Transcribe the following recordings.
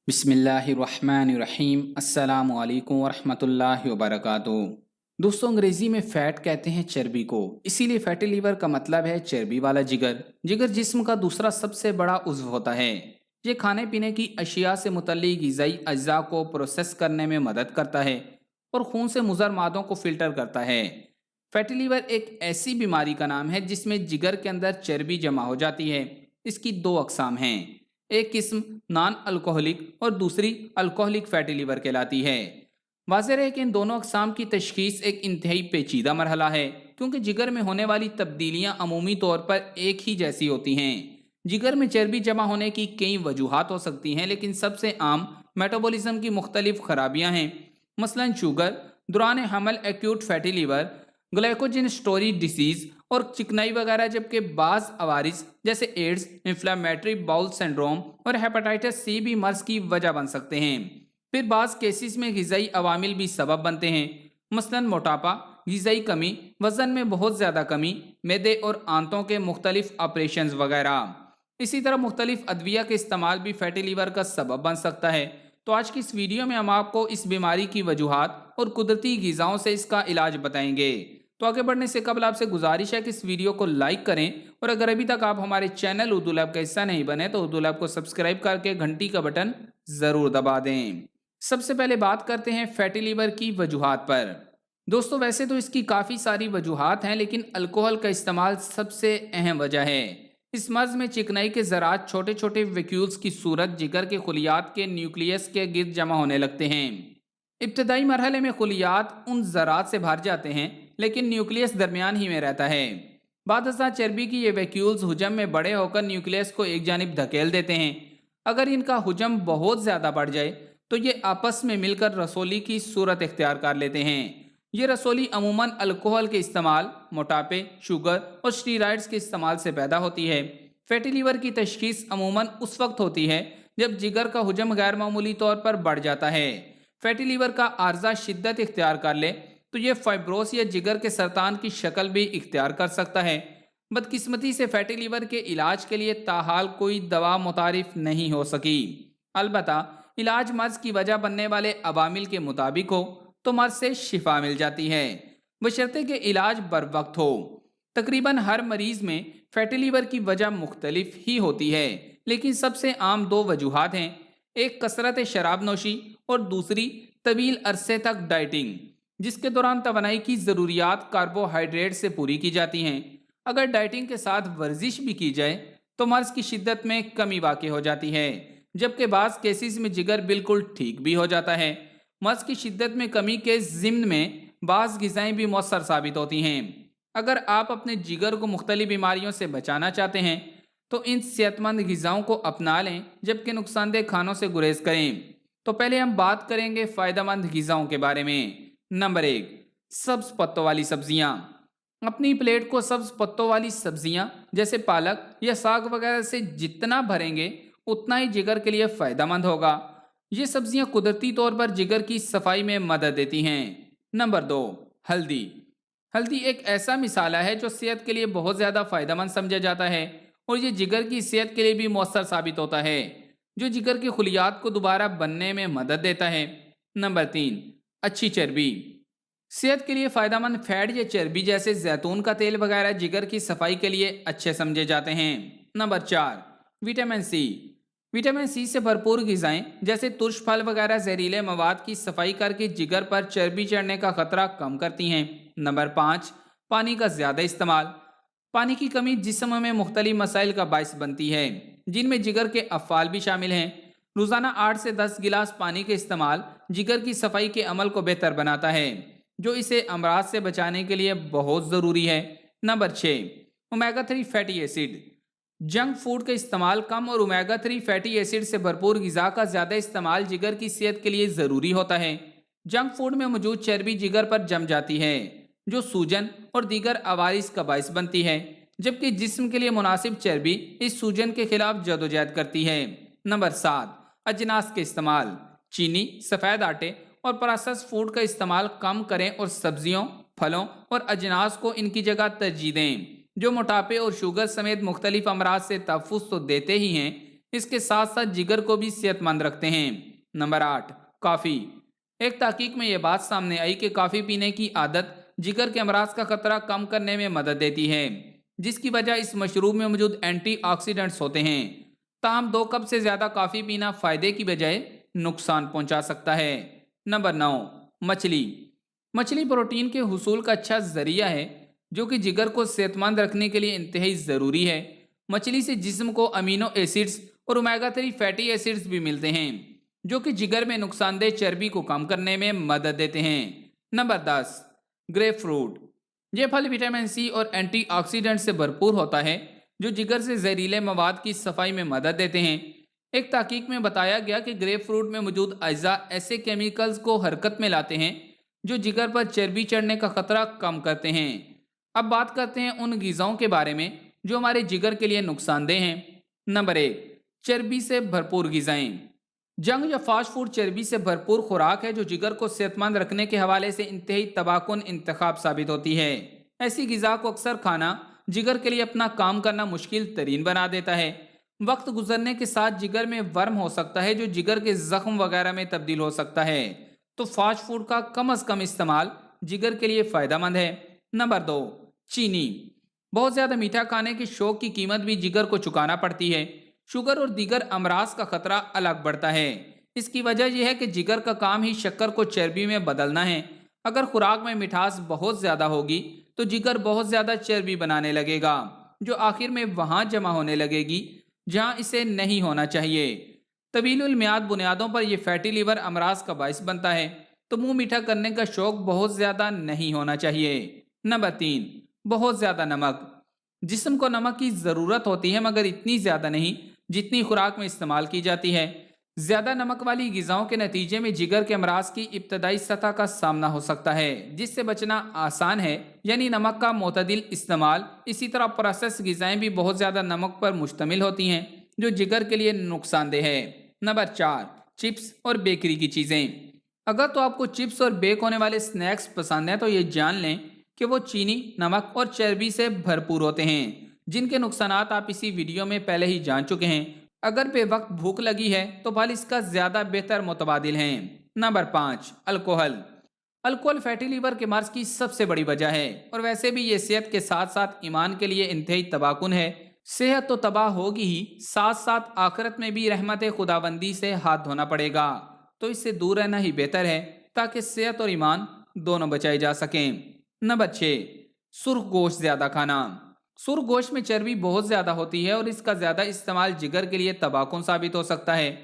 بسم اللہ الرحمن الرحیم السلام علیکم ورحمۃ اللہ وبرکاتہ۔ دوستوں، انگریزی میں فیٹ کہتے ہیں چربی کو، اسی لیے فیٹی لیور کا مطلب ہے چربی والا جگر۔ جگر جسم کا دوسرا سب سے بڑا عضو ہوتا ہے۔ یہ کھانے پینے کی اشیاء سے متعلق غذائی اجزاء کو پروسیس کرنے میں مدد کرتا ہے اور خون سے مضر مادوں کو فلٹر کرتا ہے۔ فیٹی لیور ایک ایسی بیماری کا نام ہے جس میں جگر کے اندر چربی جمع ہو جاتی ہے۔ اس کی دو اقسام ہیں، ایک قسم نان الکوہلک اور دوسری الکوہلک فیٹی لیور کہلاتی ہے۔ واضح ہے کہ ان دونوں اقسام کی تشخیص ایک انتہائی پیچیدہ مرحلہ ہے، کیونکہ جگر میں ہونے والی تبدیلیاں عمومی طور پر ایک ہی جیسی ہوتی ہیں۔ جگر میں چربی جمع ہونے کی کئی وجوہات ہو سکتی ہیں، لیکن سب سے عام میٹابولزم کی مختلف خرابیاں ہیں، مثلا شوگر، دوران حمل acute fatty liver, glycogen storage disease اور چکنائی وغیرہ، جبکہ بعض عوارض جیسے ایڈز، انفلیمیٹری باؤل سنڈروم اور ہیپاٹائٹس سی بھی مرض کی وجہ بن سکتے ہیں۔ پھر بعض کیسز میں غذائی عوامل بھی سبب بنتے ہیں، مثلا موٹاپا، غذائی کمی، وزن میں بہت زیادہ کمی، معدے اور آنتوں کے مختلف آپریشنز وغیرہ۔ اسی طرح مختلف ادویہ کے استعمال بھی فیٹی لیور کا سبب بن سکتا ہے۔ تو آج کی اس ویڈیو میں ہم آپ کو اس بیماری کی وجوہات اور قدرتی غذاؤں سے اس کا علاج بتائیں گے۔ تو آگے بڑھنے سے قبل آپ سے گزارش ہے کہ اس ویڈیو کو لائک کریں، اور اگر ابھی تک آپ ہمارے چینل اردو لیب کا حصہ نہیں بنے تو اردو لیب کو سبسکرائب کر کے گھنٹی کا بٹن ضرور دبا دیں۔ سب سے پہلے بات کرتے ہیں فیٹی لیور کی وجوہات پر۔ دوستو، ویسے تو اس کی کافی ساری وجوہات ہیں، لیکن الکوہل کا استعمال سب سے اہم وجہ ہے۔ اس مرض میں چکنائی کے ذرات چھوٹے چھوٹے ویکیولز کی صورت جگر کے خلیات کے نیوکلیس کے گرد جمع ہونے لگتے ہیں۔ ابتدائی مرحلے میں خلیات ان ذرات سے بھر جاتے ہیں، لیکن نیوکلیس درمیان ہی میں رہتا ہے۔ بعد ازاں چربی کی یہ ویکیولز حجم میں بڑے ہو کر نیوکلیس کو ایک جانب دھکیل دیتے ہیں۔ اگر ان کا حجم بہت زیادہ بڑھ جائے تو یہ آپس میں مل کر رسولی کی صورت اختیار کر لیتے ہیں۔ یہ رسولی عموماً الکوہل کے استعمال، موٹاپے، شوگر اور اسٹیرائڈز کے استعمال سے پیدا ہوتی ہے۔ فیٹی لیور کی تشخیص عموماً اس وقت ہوتی ہے جب جگر کا حجم غیر معمولی طور پر بڑھ جاتا ہے۔ فیٹی لیور کا عارضہ شدت اختیار کر لے تو یہ فائبروس یا جگر کے سرطان کی شکل بھی اختیار کر سکتا ہے۔ بدقسمتی سے فیٹی لیور کے علاج کے لیے تاحال کوئی دوا متعارف نہیں ہو سکی۔ البتہ علاج مرض کی وجہ بننے والے عوامل کے مطابق ہو تو مرض سے شفا مل جاتی ہے، بشرطے کہ علاج بر وقت ہو۔ تقریباً ہر مریض میں فیٹی لیور کی وجہ مختلف ہی ہوتی ہے، لیکن سب سے عام دو وجوہات ہیں، ایک کثرت شراب نوشی اور دوسری طویل عرصے تک ڈائٹنگ، جس کے دوران توانائی کی ضروریات کاربوہائیڈریٹ سے پوری کی جاتی ہیں۔ اگر ڈائٹنگ کے ساتھ ورزش بھی کی جائے تو مرض کی شدت میں کمی واقع ہو جاتی ہے، جبکہ بعض کیسز میں جگر بالکل ٹھیک بھی ہو جاتا ہے۔ مرض کی شدت میں کمی کے ضمن میں بعض غذائیں بھی مؤثر ثابت ہوتی ہیں۔ اگر آپ اپنے جگر کو مختلف بیماریوں سے بچانا چاہتے ہیں تو ان صحت مند غذاؤں کو اپنا لیں، جبکہ نقصان دہ کھانوں سے گریز کریں۔ تو پہلے ہم بات کریں گے فائدہ مند غذاؤں کے بارے میں۔ نمبر 1، سبز پتوں والی سبزیاں۔ اپنی پلیٹ کو سبز پتوں والی سبزیاں جیسے پالک یا ساگ وغیرہ سے جتنا بھریں گے اتنا ہی جگر کے لیے فائدہ مند ہوگا۔ یہ سبزیاں قدرتی طور پر جگر کی صفائی میں مدد دیتی ہیں۔ نمبر 2، ہلدی۔ ہلدی ایک ایسا مسالہ ہے جو صحت کے لیے بہت زیادہ فائدہ مند سمجھا جاتا ہے، اور یہ جگر کی صحت کے لیے بھی مؤثر ثابت ہوتا ہے، جو جگر کی خلیات کو دوبارہ بننے میں مدد دیتا ہے۔ نمبر 3، اچھی چربی۔ صحت کے لیے فائدہ مند فیٹ یا چربی جیسے زیتون کا تیل وغیرہ جگر کی صفائی کے لیے اچھے سمجھے جاتے ہیں۔ Number 4، vitamin C. Vitamin C سے بھرپور غذائیں جیسے ترش پھل وغیرہ زہریلے مواد کی صفائی کر کے جگر پر چربی چڑھنے کا خطرہ کم کرتی ہیں۔ نمبر 5، پانی کا زیادہ استعمال۔ پانی کی کمی جسم میں مختلف مسائل کا باعث بنتی ہے، جن میں جگر کے افعال بھی شامل ہیں۔ روزانہ 8 سے 10 گلاس پانی کے استعمال جگر کی صفائی کے عمل کو بہتر بناتا ہے، جو اسے امراض سے بچانے کے لیے بہت ضروری ہے۔ Number 6، omega 3 fatty acid. Junk food کا استعمال کم اور اومیگا 3 فیٹی ایسڈ سے بھرپور غذا کا زیادہ استعمال جگر کی صحت کے لیے ضروری ہوتا ہے۔ جنک فوڈ میں موجود چربی جگر پر جم جاتی ہے، جو سوجن اور دیگر عوارض کا باعث بنتی ہے، جبکہ جسم کے لیے مناسب چربی اس سوجن کے خلاف جدوجہد کرتی ہے۔ نمبر 7، اجناس کے استعمال۔ چینی، سفید آٹے اور پروسیس فوڈ کا استعمال کم کریں اور سبزیوں، پھلوں اور اجناس کو ان کی جگہ ترجیح دیں، جو موٹاپے اور شوگر سمیت مختلف امراض سے تحفظ تو دیتے ہی ہیں، اس کے ساتھ ساتھ جگر کو بھی صحت مند رکھتے ہیں۔ نمبر 8، کافی۔ ایک تحقیق میں یہ بات سامنے آئی کہ کافی پینے کی عادت جگر کے امراض کا خطرہ کم کرنے میں مدد دیتی ہے، جس کی وجہ اس مشروب میں موجود اینٹی آکسیڈنٹس ہوتے ہیں۔ تاہم 2 کپ سے زیادہ کافی پینا فائدے کی بجائے نقصان پہنچا سکتا ہے۔ نمبر 9، مچھلی۔ مچھلی پروٹین کے حصول کا اچھا ذریعہ ہے، جو کہ جگر کو صحت مند رکھنے کے لیے انتہائی ضروری ہے۔ مچھلی سے جسم کو امینو ایسڈز اور اومیگا 3 فیٹی ایسڈز بھی ملتے ہیں، جو کہ جگر میں نقصان دہ چربی کو کم کرنے میں مدد دیتے ہیں۔ Number 10، grapefruit. یہ پھل وٹامن سی اور اینٹی آکسیڈنٹ سے بھرپور ہوتا ہے، جو جگر سے زہریلے مواد کی صفائی میں مدد دیتے ہیں۔ ایک تحقیق میں بتایا گیا کہ گریپ فروٹ میں موجود اجزاء ایسے کیمیکلز کو حرکت میں لاتے ہیں جو جگر پر چربی چڑھنے کا خطرہ کم کرتے ہیں۔ اب بات کرتے ہیں ان غذاؤں کے بارے میں جو ہمارے جگر کے لیے نقصان دہ ہیں۔ نمبر 1، چربی سے بھرپور غذائیں۔ جنک یا فاسٹ فوڈ چربی سے بھرپور خوراک ہے جو جگر کو صحت مند رکھنے کے حوالے سے انتہائی تباہ کن انتخاب ثابت ہوتی ہے۔ ایسی غذا کو اکثر کھانا جگر کے لیے اپنا کام کرنا مشکل ترین بنا دیتا ہے۔ وقت گزرنے کے ساتھ جگر میں ورم ہو سکتا ہے جو جگر کے زخم وغیرہ میں تبدیل ہو سکتا ہے، تو فاسٹ فوڈ کا کم از کم استعمال جگر کے لیے فائدہ مند ہے۔ نمبر 2، چینی۔ بہت زیادہ میٹھا کھانے کے شوق کی قیمت بھی جگر کو چکانا پڑتی ہے۔ شوگر اور دیگر امراض کا خطرہ الگ بڑھتا ہے۔ اس کی وجہ یہ ہے کہ جگر کا کام ہی شکر کو چربی میں بدلنا ہے۔ اگر خوراک میں مٹھاس بہت زیادہ ہوگی تو جگر بہت زیادہ چربی بنانے لگے گا، جو آخر میں وہاں جمع ہونے لگے گی جہاں اسے نہیں ہونا چاہیے۔ طویل المیعاد بنیادوں پر یہ فیٹی لیور امراض کا باعث بنتا ہے، تو منہ میٹھا کرنے کا شوق بہت زیادہ نہیں ہونا چاہیے۔ نمبر 3، بہت زیادہ نمک۔ جسم کو نمک کی ضرورت ہوتی ہے، مگر اتنی زیادہ نہیں جتنی خوراک میں استعمال کی جاتی ہے۔ زیادہ نمک والی غذاؤں کے نتیجے میں جگر کے امراض کی ابتدائی سطح کا سامنا ہو سکتا ہے، جس سے بچنا آسان ہے، یعنی نمک کا معتدل استعمال۔ اسی طرح پروسیس غذائیں بھی بہت زیادہ نمک پر مشتمل ہوتی ہیں، جو جگر کے لیے نقصان دہ ہے۔ نمبر 4، چپس اور بیکری کی چیزیں۔ اگر تو آپ کو چپس اور بیک ہونے والے سنیکس پسند ہیں تو یہ جان لیں کہ وہ چینی، نمک اور چربی سے بھرپور ہوتے ہیں، جن کے نقصانات آپ اسی ویڈیو میں پہلے ہی جان چکے ہیں۔ اگر بے وقت بھوک لگی ہے تو پھل اس کا زیادہ بہتر متبادل ہیں۔ Number 5، alcohol. Alcohol fatty liver کے مرض کی سب سے بڑی وجہ ہے، اور ویسے بھی یہ صحت کے ساتھ ساتھ ایمان کے لیے انتہائی تباہ کن ہے۔ صحت تو تباہ ہوگی ہی، ساتھ ساتھ آخرت میں بھی رحمت خداوندی سے ہاتھ دھونا پڑے گا، تو اس سے دور رہنا ہی بہتر ہے تاکہ صحت اور ایمان دونوں بچائے جا سکیں۔ نمبر 6، سرخ گوشت زیادہ کھانا۔ سرخ گوشت میں چربی بہت زیادہ ہوتی ہے، اور اس کا زیادہ استعمال جگر کے لیے تباہ کن ثابت ہو سکتا ہے۔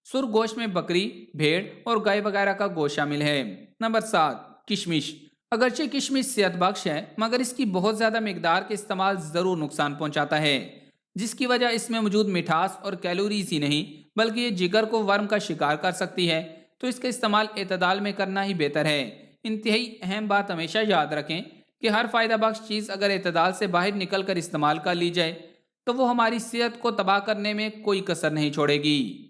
سرخ گوشت میں بکری، بھیڑ اور گائے وغیرہ کا گوشت شامل ہے۔ نمبر 7، کشمش۔ اگرچہ کشمش صحت بخش ہے، مگر اس کی بہت زیادہ مقدار کے استعمال ضرور نقصان پہنچاتا ہے، جس کی وجہ اس میں موجود مٹھاس اور کیلوریز ہی نہیں بلکہ یہ جگر کو ورم کا شکار کر سکتی ہے، تو اس کا استعمال اعتدال میں کرنا ہی بہتر ہے۔ انتہائی اہم بات ہمیشہ یاد رکھیں کہ ہر فائدہ بخش چیز اگر اعتدال سے باہر نکل کر استعمال کر لی جائے تو وہ ہماری صحت کو تباہ کرنے میں کوئی کسر نہیں چھوڑے گی۔